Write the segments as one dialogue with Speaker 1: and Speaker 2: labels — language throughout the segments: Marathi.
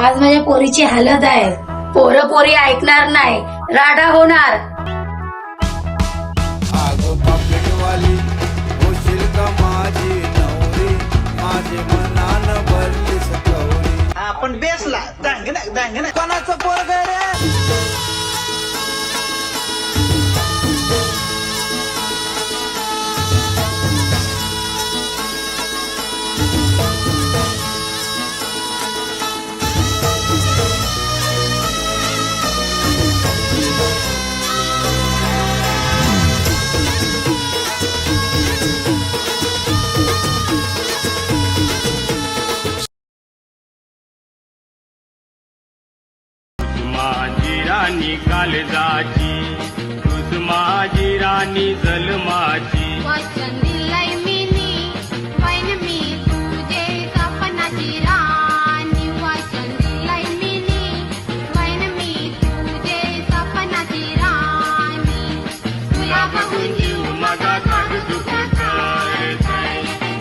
Speaker 1: आज माझ्या पोरीची हालत आहे. पोरं पोरी ऐकणार नाही, राडा होणार.
Speaker 2: आगो पाकिटवाली होशील का माझी नवरी, माझे मनान भरली सतवरी.
Speaker 3: आपण बेसला दांगण कोणाचं पोरग रे.
Speaker 4: माझी राणी कालजाची, तुझ माझी राणी जन्माची.
Speaker 5: वचन दिलंय मीनी, वैन मी तुझे सपनाची राणी. वचन दिलंय मीनी, वैन मी तुझे सपनाची राणी. तुला बघून जीव माझा धडधडत करतोय,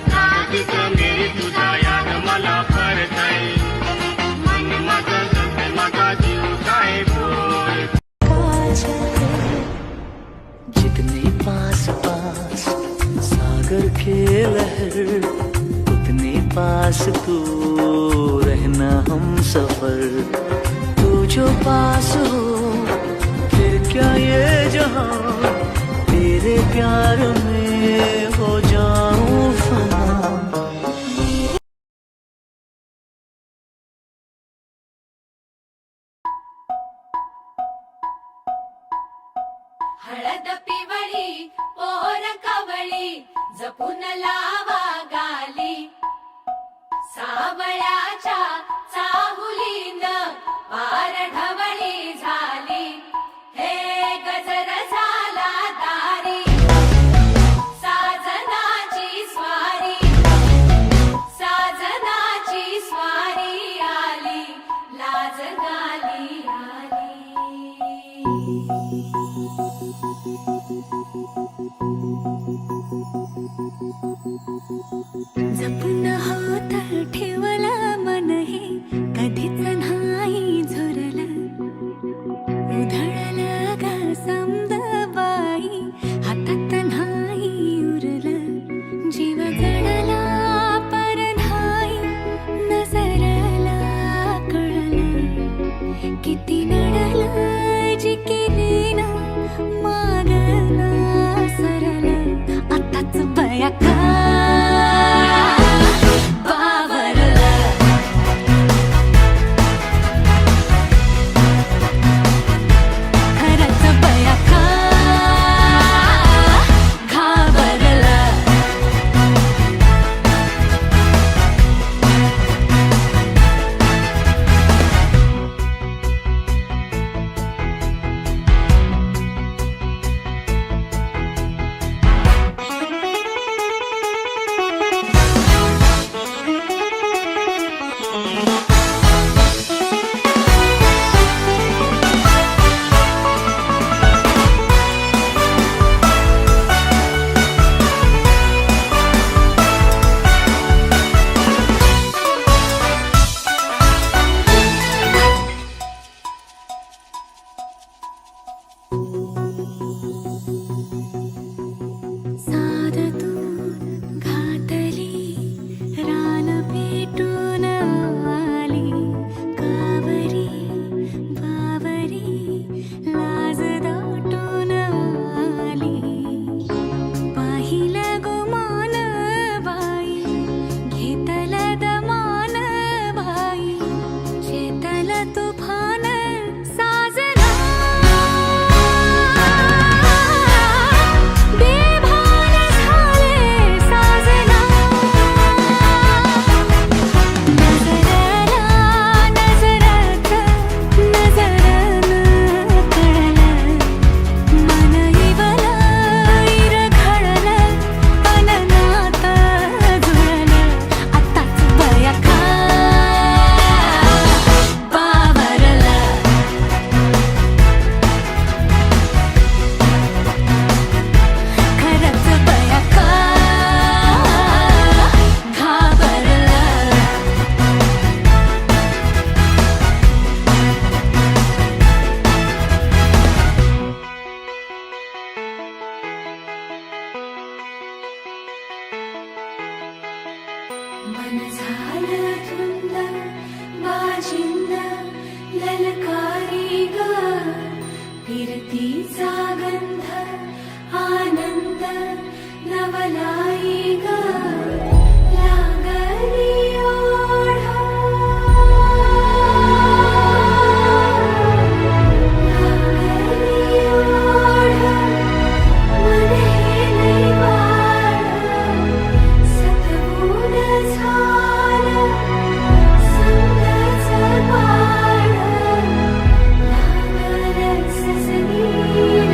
Speaker 5: साधीचं मी तुझा याद मला करतोय. मन माझं जगतंय, माझा जीव काय बोल.
Speaker 6: जितने पास पास सागर के लहर, उतने पास तू रहना हम सफर. तू जो पास हो फिर क्या ये जहां, तेरे प्यार में हो जाऊं फना.
Speaker 5: हळद पिवळी पोर कवळी, जपून लावा गाली. सावळ्याच्या चाहुलीन पार ढवळी झाली. हे गजर झाला दारी, साजनाची स्वारी. साजनाची स्वारी आली, लाज गाली आली. जपून होत ठेवला मन हे, कधीच नाही झुरलं. उधळलं ग समद बाई, हातात नाही उरलं. जीव जडला पर नाही नजरला कळलं. किती नडलं जिकिरी ना मागना सरलं. आताच बया का चिंद ललकारी ग फिरतीचा गंध आनंद नवलाई ग लागली ओढ लागली ओढ मन हे लई वाढ सतबूड झालं संगच पाड लागलं ससनील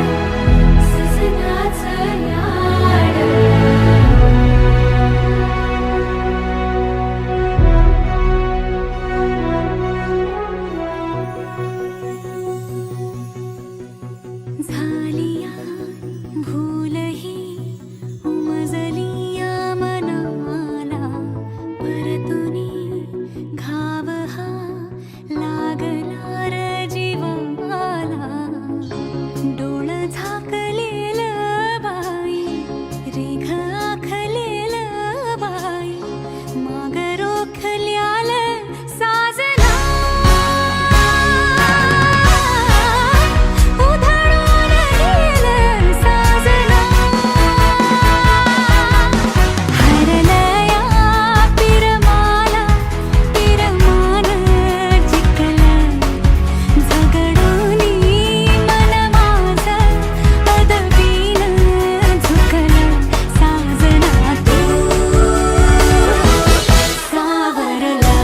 Speaker 5: ससनाचं याड झालिया भूलही उमजलिया मनाला परतुनी घाव हा लागला र जीवाला डोळ झाकलेल बाई रेघ आखलेल बाई माग रोखल्याल साजना उधळून गेलं साजना हरलया पिरमाला पिरमान जिंकलं झगडूनी मन माझं पदवीनं झुकलं साजना तू सावरलं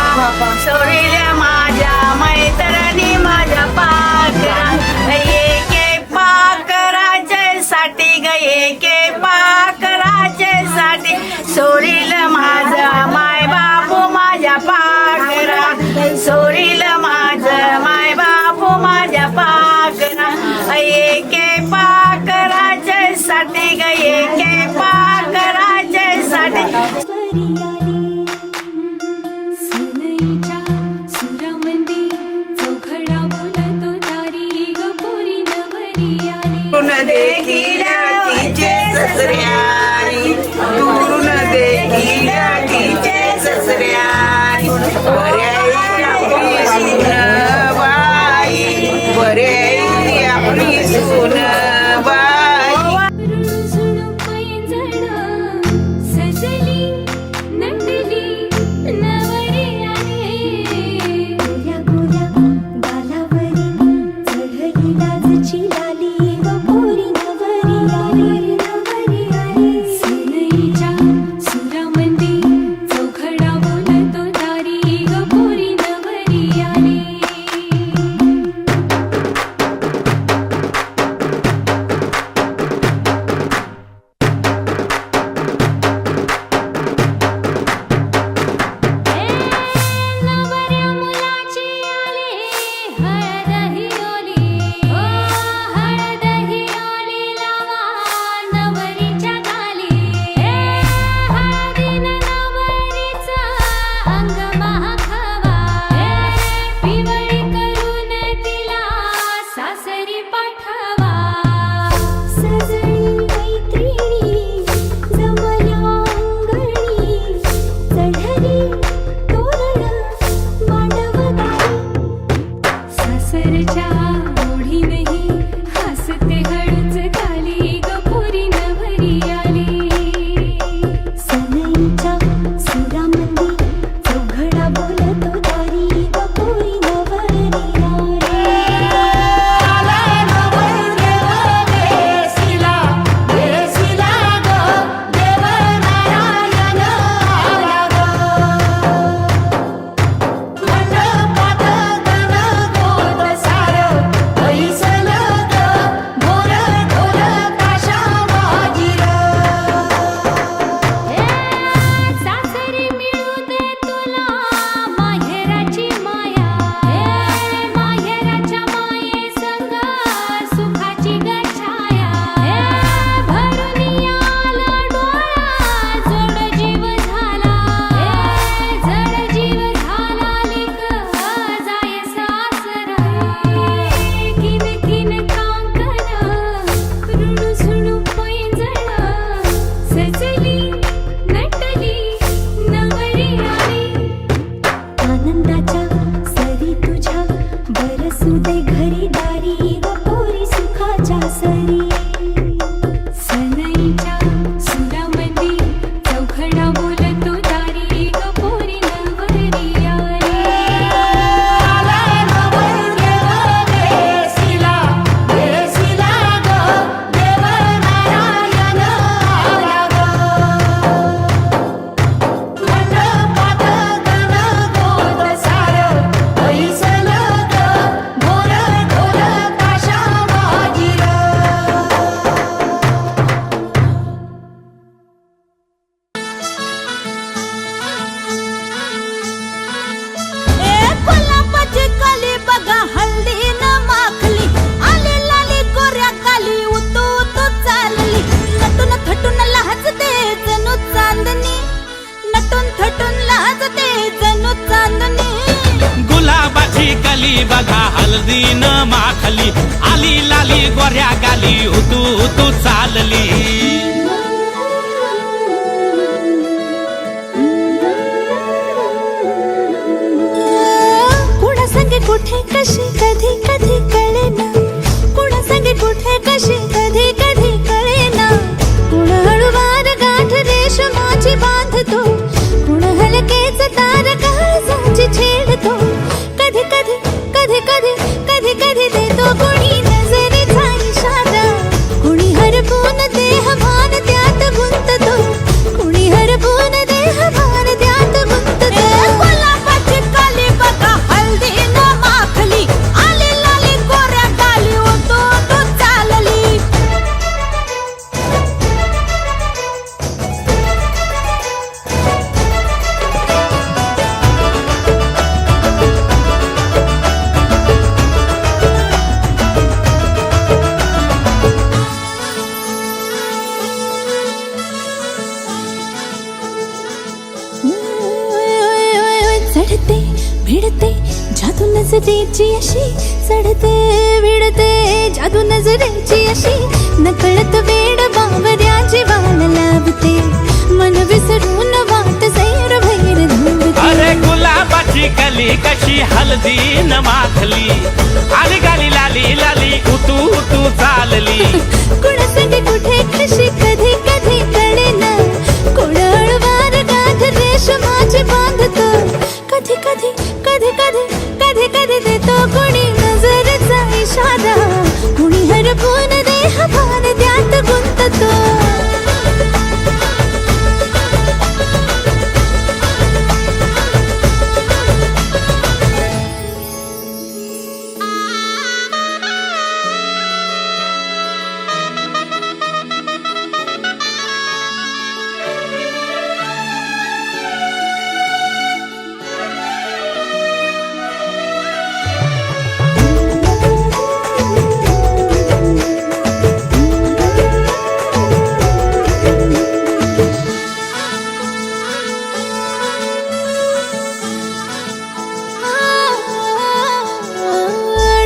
Speaker 7: सोडल्या माझ्या मैत्रिणी माझ्या पाकरा एके पाकराचे साठी ग एके पाकराचे साठी सोडील माझा माय बापू माझ्या पाकरा सोडील माझं माय बापू माझ्या पाकरा एके पाकराचे साठी ग एके पाकराचे साठी
Speaker 5: सुनईच्या सुरामंदी चौघडा बोलतो दारी ग पोरी नवरी आली
Speaker 7: दुरून देखील तिचे ससऱ्यानी दुरून देखील तिचे ससऱ्यानी बरे आपली सून बाई बरे आपली सून बाई
Speaker 5: रुजून पैंजण सजली नटली नवरी आली गोऱ्या गोऱ्या गालावरी चढली लाजची लाली ग पोरी नवरी आली नवरी आली सुनईच्या सुरामंदी चौघडा बोलतो दारी ग पोरी नवरी आली नवऱ्या मुलाची आली हळद ही ओली ओ हळद ही ओली लावा नवरीच्या गाली हळदीनं नवरीचा अंग महाखावा पिवळी करून तिला सासरी पाठवा सजळी मैत्रिणी जमल्या अंगणी चढली तोरण मांडवदारी सासरच्या ओढीनही हसते हळूच खाली ग पोरी नवरी आली सनईच्या सुरामंदी चौघडा बोलतो दारी ग पोरी नवरी पोरी दारी ग पोरी सुखाच्या सरी सनईच्या सुरामंदी चौघडा बोलतो दारी ग पोरी नवरी आली
Speaker 8: गुलाबाची कली बघा हल्दी न माखली आली लाली गोऱ्या काली उतू उतू चालली नटून थटून लाजते जणू चांदणी नटून थटून लाजते जणू चांदणी
Speaker 3: गुलाबाची कली बघा हल्दी न माखली आली लाली गोऱ्या गाली उतू उतू चालली
Speaker 8: कुणा संगे कुठे कशी कधी कधी कळेना कुणा संगे कुठे कशी कधी कधी कळेना कुण हळूवार गाठ रेशमाची बांधतो कुण हलकेच तार काळजाची छेडतो कधी कधी कधी कधी कधी कधी देतो कुणी नजरेचा इशारा कुणी हरपून देह भान त्यात गुंततो कुणी हरपून देह भान त्यात गुंततो गुलाबाची काली बघा हल्दी न माखली आली लाली गोऱ्या गाली उतू उतू चालली चढते भिडते जादू नजरेची अशी चढते भिडते जादू नजरेची अशी नकळत वेड बावऱ्याची वाण लाभते मन विसरून वाट सैर भैर धुंबते
Speaker 3: अरे गुलाबाची कली कशी हल्दी न माखली आली गाली लाली लाली उतू उतू चालली
Speaker 8: कुणा संगे कुठे कशी कधी कधी कळेना कुण हळूवार गाठ रेशमाची बांधतो कधी कधी कधी कधी कधी कधी देतो कुणी नजरेचा इशारा कुणी हरपून देह भान त्यात गुंततो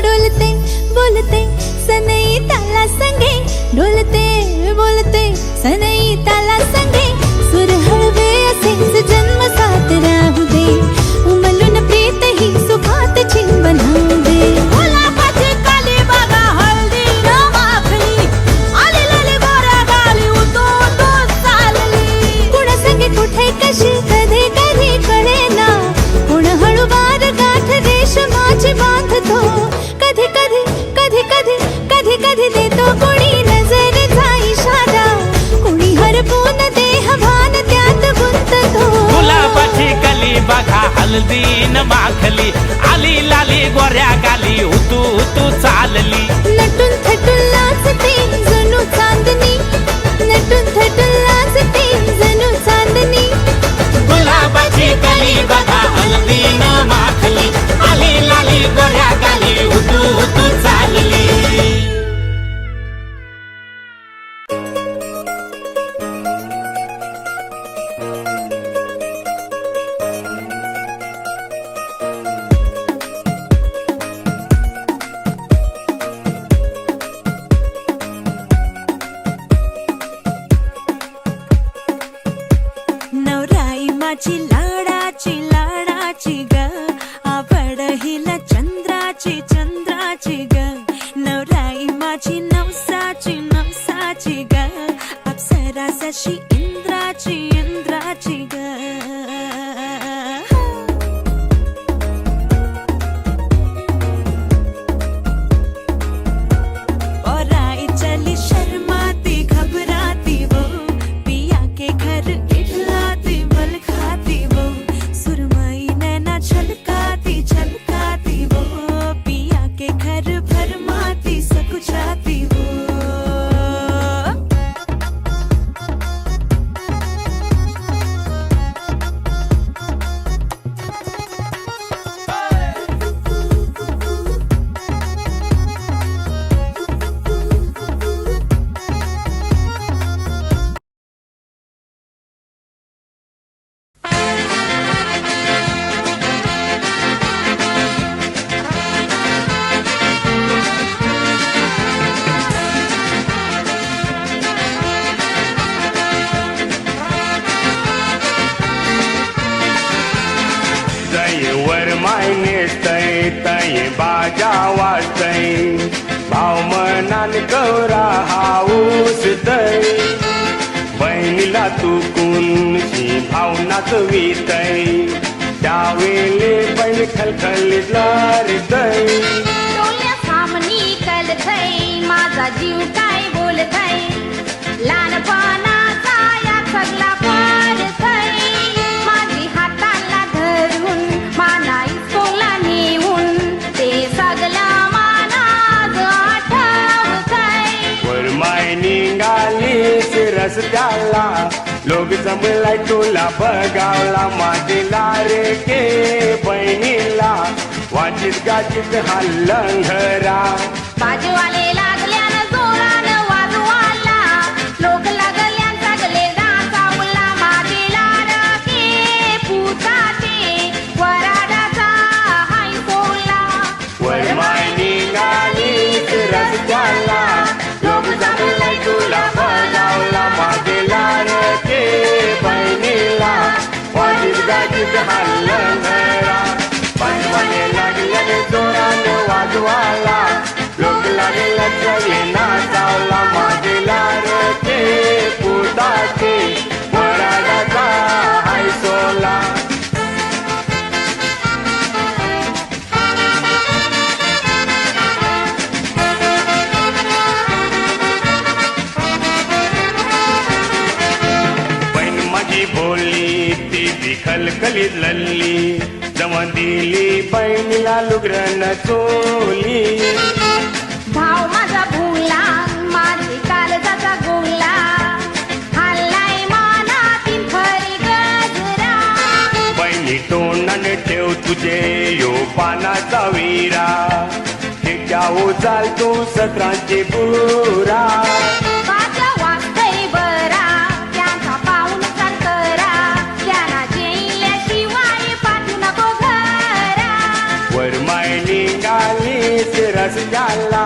Speaker 8: डोलते बोलते सनई ताला संगे डोलते बोलते सनई ताला संगे सुर हळवे असेच जन्म साथ राहू दे उमलून प्रीत ही सुखात चिंबनाऊ दे गुलाबाची काली बघा हल्दी न माखली आली लाली गोऱ्या गाली उतू उतू चालली कुणा संगे कुठे कशी कधी कधी कळेना कुण हळूवार गाठ रेशमाची बांधतो कधी कधी कधी कधी कधी कधी देतो कुणी नजरेचा इशारा कुणी हरपून देह भान त्यात गुंततो
Speaker 3: गुलाबाची कली बघा हल्दी न माखली आली लाली गोऱ्या गाली उतू उतू चालली
Speaker 8: नटून थटून लाजते जणू चांदणी नटून थटून लाजते जणू चांदणी
Speaker 3: गुलाबाची कली बघा हल्दी न माखली आली लाली गोऱ्या गाली उतू उतू चालली
Speaker 8: अशी इंद्राची इंद्राची ग और आई चली शर्माती घबराती वो पिया के घर इठलाती बल खाती वो सुरमई नैना छलकाती छलकाती वो पिया के घर भरमाती सकुचाती वो
Speaker 4: वर मायने तय बाजा वाजतय भाव मनान गौरा हाऊस दय बहिणीला तुकुनची भावनाच वितय त्यावेळे बहीण खलखलीतलार दय
Speaker 1: डोल्या सामनी कलथय माझा जीव काय बोलथय लहानपणाचा या सगळा पारथय माझी हाताला धरून मानाई सोला नेऊन ते सगळं मानाज आठवतय
Speaker 4: वर माय निघालीस रस्त्याला लोक जमलाय तुला बघावला माझीला रे के बहिणीला वाचित गाचित हा लंघरा
Speaker 1: बाजूवाले लागल्यानं जोरानं वाजवाला लोक लागल्यान सगळे नाचावला माझीला रके पुताचे वराडाचा हाय सोला
Speaker 4: वर माय निघालीस रस्त्याला लोक जमलाय तुला बघावला माझीला रे के बहिणीला वाचित गाचित हा लंघरा बाजूवाले लागल्याने जोरानं वाजवाला लोक लागला सगळे नाचावला माझीला रे के पुताचे वराडाचा हाय सोला बहीण माझी बोलली ती बी खलखलीत लल्ली जमा दिली बहिणीला लुगरन चोली
Speaker 1: भाव माझा भुला माझी कालजाचा गोला हल्लाय मानातील खरी गजरा
Speaker 4: बहिणी तोंडाने ठेव तुझे यो पानाचा विरा ठेक्यावर चाल तू सत्रांची बुरा
Speaker 1: बाजा वाजतय बरा त्यांचा पाऊल चाल करा त्यांना जेल्याशिवाय पाठवू नको घरा
Speaker 4: वर माय निघालीस रस्त्याला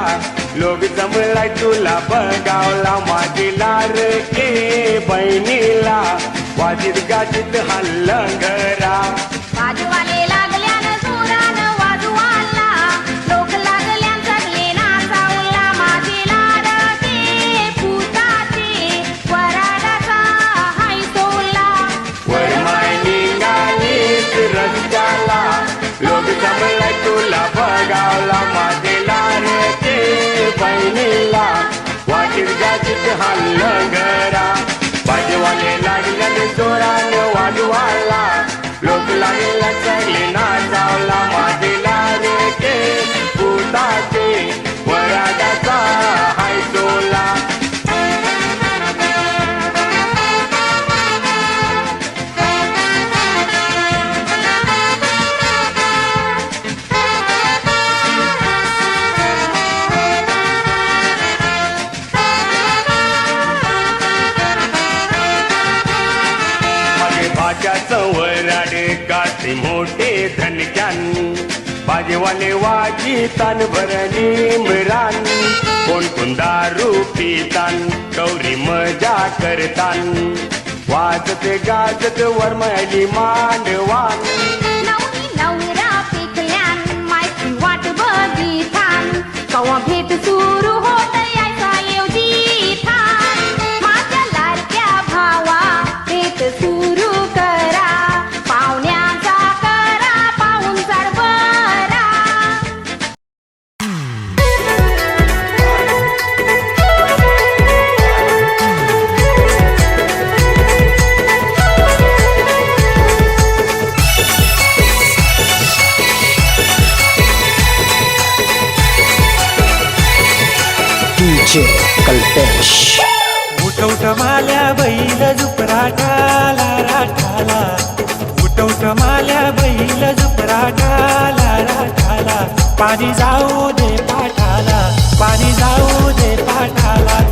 Speaker 4: लोक जमलाय तुला बघावला माझीला रे के बहिणीला वाजित गाजित हा लंघरा
Speaker 1: बाजूवाले लागल्यानं जोरानं वाजवाला लोक लागल्यान सगळे नाचावला माझीला रके पुताचे वराडाचा हाय सोला
Speaker 4: वर माय निघालीस रस्त्याला लोक जमलाय तुला बघावला माझीला रे के बहिणीला वाजित गाजित हा लंघरा बाजूवाले लागल्याने जोरानं वाजवाला लोक लागला सगळे नाचावला माझीला रे के पुताचे वराडाचा हाय सोला मागे भाज्याचं वराड गाते मोठे धनक्यान बाजेवाले वाजी तान भरणी मिरान कोण दारू पितान गौरी मजा करतान वाजत गाजत वरमळली मांडवान
Speaker 1: नवरी नवरा पिकल्यान मायची वाट बघितान कवा भेट सुरू होत यायचा येवजी थान माझ्या लाडक्या
Speaker 9: डीजे कल्पेश.
Speaker 10: उठवट माल्या बैल जुपराठाला राठाला, उठवट माल्या बैल जुपराठाला राठाला, पाणी जाऊ दे पाठाला, पाणी जाऊ दे पाठाला.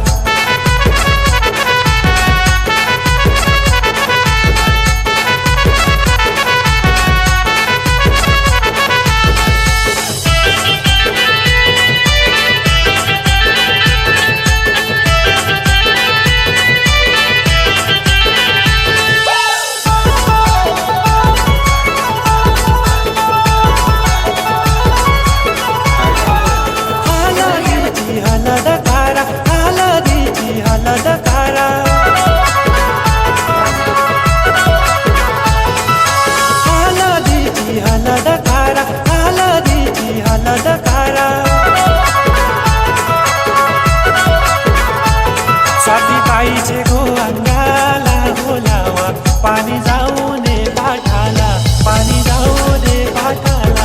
Speaker 10: स्वाती ताईचे गो अंगाला बोलावा, पाणी जाऊ दे पाठाला, पाणी जाऊ दे पाठाला.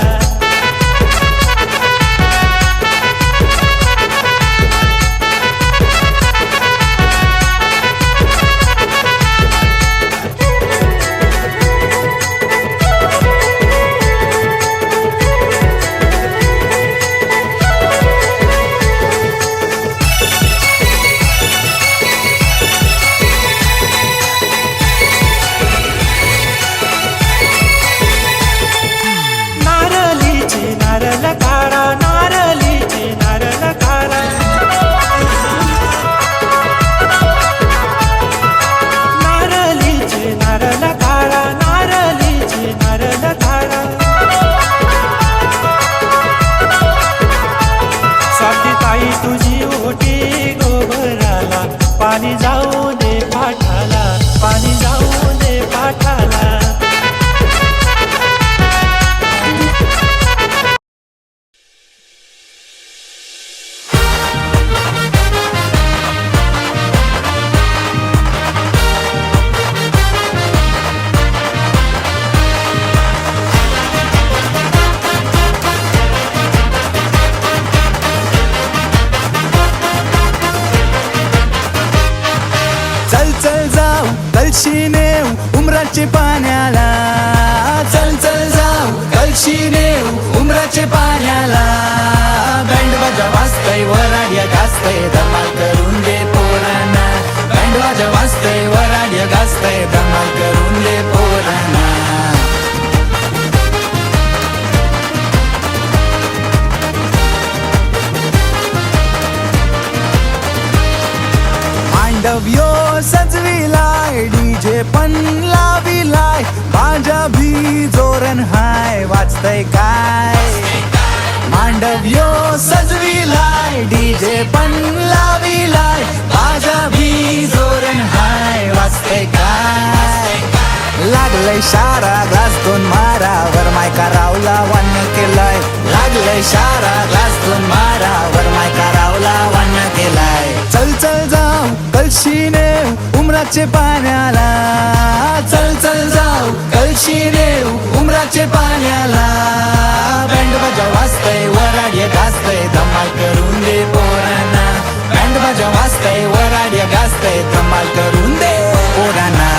Speaker 10: तुझी ओटी गोबराला, पाणी जाऊ दे पाठाला, पाणी जाऊ दे पाठाला.
Speaker 2: कळशी नेऊ उमराचे पाण्याला, चल चल जाऊ कळशी नेऊ उमराचे पाण्याला. बँड वाजा वाजतय वराड्या गाजतय, धमाल करून दे पोरांना. बँड वाजा वाजतय वराड्या गाजतय, धमाल करून दे पोरांना. मांडव्यो सजविलाय, डीजे पण लाविलाय, माझ्या भी जोरण हाय, वाजतय काय. मांडव्यो सजविलाय, डीजे पण लाविलाय, माझ्या भी जोरण हाय, वाजतय काय. लागलंय शारा ग्लासतून मारा, वर मायका रावला वान्य केलाय. लागलंय शारा ग्लासतून मारा, वर मायका रावला वान्य केलाय. चल चल जाऊ कळशी नेऊ उमराचे पाण्याला, चल चल जाऊ कळशी नेऊ उमराचे पाण्याला. बँड बाजा वाजतय वराड्या गाजतय, धमाल करून दे पोरांना. बँड बाजा वाजतय वराड्या गाजतय, धमाल करून दे पोरांना.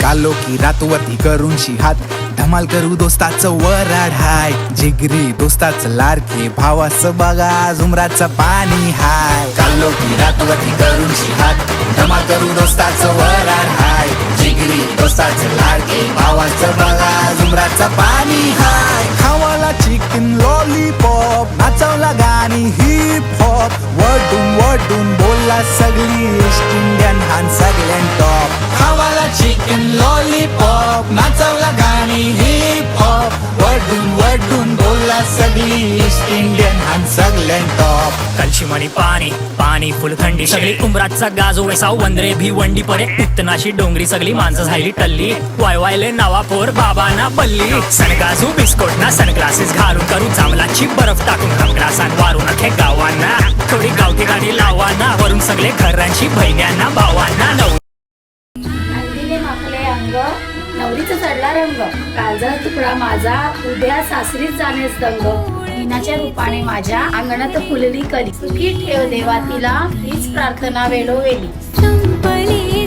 Speaker 2: कालो की रातवरती करून हात, धमाल करू दोस्ताचं वराड हाय. जिगरी दोस्ताचं लाडके, भावाचं बघा झुमराचं पाणी हाय. कालो की रातवरती करून हात, धमाल करू दोस्ताचं वराड हाय. जिगरी दोस्ताचं लाडके, भावाचं बघा झुमराचं पाणी हाय. खावाला चिकन लॉलीपॉप, नाचवला गाणी हिप हॉप, वडून वडून बोलला सगळी ईस्ट इंडियन हान सगळ्यां टॉप. खावाला चिकन लॉलीपॉप, नाचवला गाणी हिप हॉप, वडून वडून बोलला मला सगळी ईस्ट इंडियन आणि सगळ्यां टॉप
Speaker 9: कलशिमणी पाणी पाणी फुल थंडी सगळी उमरातचा गाजो वैसा वंदरे भिवंडी परे उत्तनाशी डोंगरी सगळी माणसं झाली टल्ली वायवायले नवा पोर बाबाना बल्ली सनगाजू बिस्कोट ना सनग्लासेस घालून करू जांभलाची बर्फ टाकून रमग्लासान वारून अखे गावांना थोडी गावठी गाडी लावाना वरून सगळे घरांची बहिण्यांना भावांना
Speaker 1: हल्दीने माखले अंग नवरीचा चढला रंग काळजा तुकडा माझा उद्या सासरीच जाणेच दंग मीनाच्या रूपाने माझ्या अंगणात फुलली कली सुखी ठेव देवा तिला हीच प्रार्थना वेळोवेळी
Speaker 8: संपले